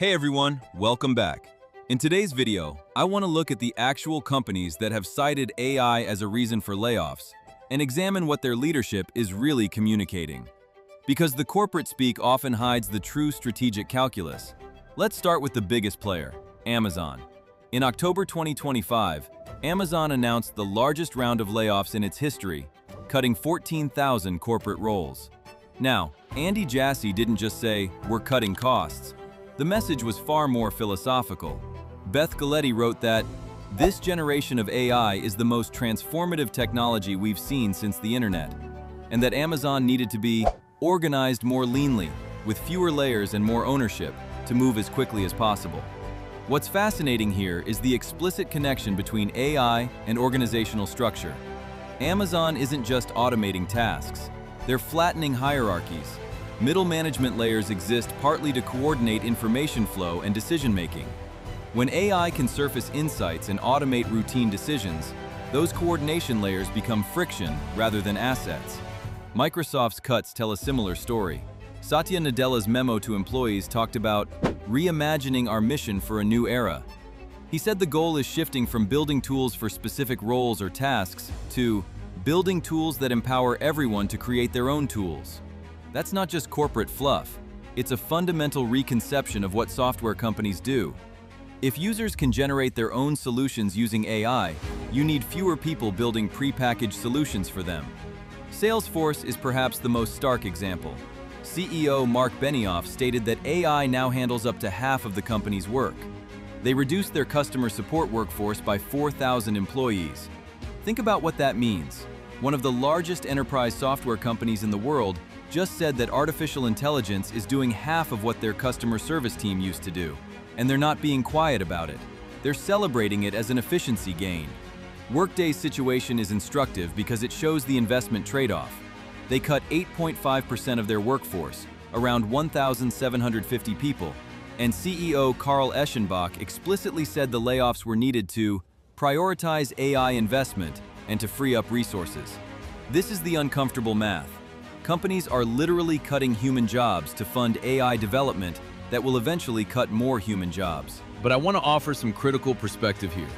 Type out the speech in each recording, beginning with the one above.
Hey everyone, welcome back. In today's video, I want to look at the actual companies that have cited AI as a reason for layoffs and examine what their leadership is really communicating. Because the corporate speak often hides the true strategic calculus. Let's start with the biggest player, Amazon. In October 2025, Amazon announced the largest round of layoffs in its history, cutting 14,000 corporate roles. Now, Andy Jassy didn't just say, "We're cutting costs." The message was far more philosophical. Beth Galetti wrote that, "This generation of AI is the most transformative technology we've seen since the internet," and that Amazon needed to be organized more leanly, with fewer layers and more ownership, to move as quickly as possible. What's fascinating here is the explicit connection between AI and organizational structure. Amazon isn't just automating tasks, they're flattening hierarchies. Middle management layers exist partly to coordinate information flow and decision-making. When AI can surface insights and automate routine decisions, those coordination layers become friction rather than assets. Microsoft's cuts tell a similar story. Satya Nadella's memo to employees talked about reimagining our mission for a new era. He said the goal is shifting from building tools for specific roles or tasks to building tools that empower everyone to create their own tools. That's not just corporate fluff, it's a fundamental reconception of what software companies do. If users can generate their own solutions using AI, you need fewer people building prepackaged solutions for them. Salesforce is perhaps the most stark example. CEO Mark Benioff stated that AI now handles up to half of the company's work. They reduced their customer support workforce by 4,000 employees. Think about what that means. One of the largest enterprise software companies in the world just said that artificial intelligence is doing half of what their customer service team used to do. And they're not being quiet about it. They're celebrating it as an efficiency gain. Workday's situation is instructive because it shows the investment trade-off. They cut 8.5% of their workforce, around 1,750 people, and CEO Carl Eschenbach explicitly said the layoffs were needed to prioritize AI investment and to free up resources. This is the uncomfortable math. Companies are literally cutting human jobs to fund AI development that will eventually cut more human jobs. But I want to offer some critical perspective here.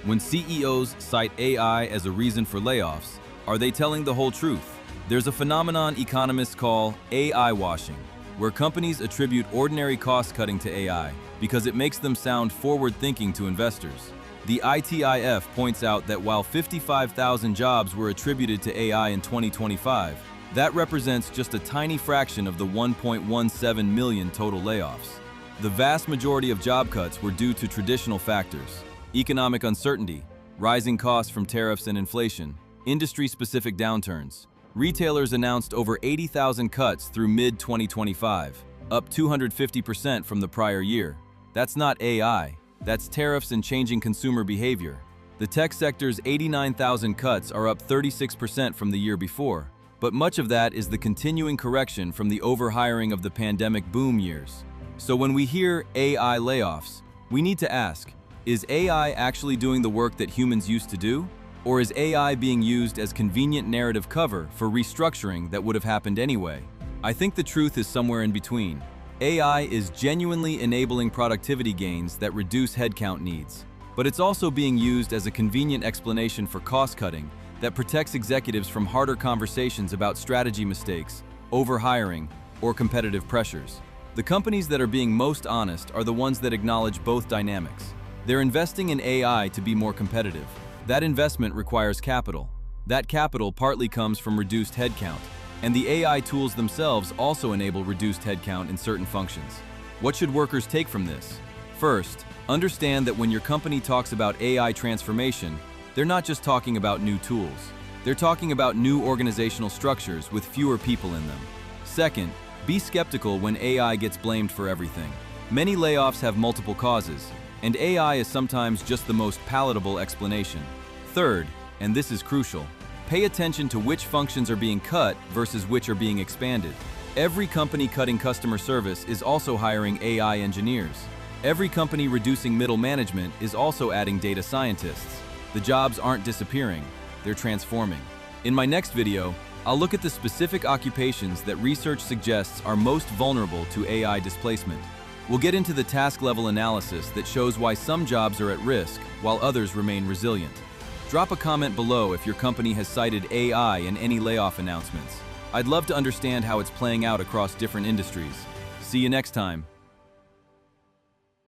When CEOs cite AI as a reason for layoffs, are they telling the whole truth? There's a phenomenon economists call AI washing, where companies attribute ordinary cost cutting to AI because it makes them sound forward-thinking to investors. The ITIF points out that while 55,000 jobs were attributed to AI in 2025, that represents just a tiny fraction of the 1.17 million total layoffs. The vast majority of job cuts were due to traditional factors: economic uncertainty, rising costs from tariffs and inflation, industry-specific downturns. Retailers announced over 80,000 cuts through mid-2025, up 250% from the prior year. That's not AI, that's tariffs and changing consumer behavior. The tech sector's 89,000 cuts are up 36% from the year before. But much of that is the continuing correction from the overhiring of the pandemic boom years. So when we hear AI layoffs, we need to ask, is AI actually doing the work that humans used to do? Or is AI being used as convenient narrative cover for restructuring that would have happened anyway? I think the truth is somewhere in between. AI is genuinely enabling productivity gains that reduce headcount needs. But it's also being used as a convenient explanation for cost cutting that protects executives from harder conversations about strategy mistakes, overhiring, or competitive pressures. The companies that are being most honest are the ones that acknowledge both dynamics. They're investing in AI to be more competitive. That investment requires capital. That capital partly comes from reduced headcount, and the AI tools themselves also enable reduced headcount in certain functions. What should workers take from this? First, understand that when your company talks about AI transformation, they're not just talking about new tools. They're talking about new organizational structures with fewer people in them. Second, be skeptical when AI gets blamed for everything. Many layoffs have multiple causes, and AI is sometimes just the most palatable explanation. Third, and this is crucial, pay attention to which functions are being cut versus which are being expanded. Every company cutting customer service is also hiring AI engineers. Every company reducing middle management is also adding data scientists. The jobs aren't disappearing, they're transforming. In my next video, I'll look at the specific occupations that research suggests are most vulnerable to AI displacement. We'll get into the task-level analysis that shows why some jobs are at risk while others remain resilient. Drop a comment below if your company has cited AI in any layoff announcements. I'd love to understand how it's playing out across different industries. See you next time.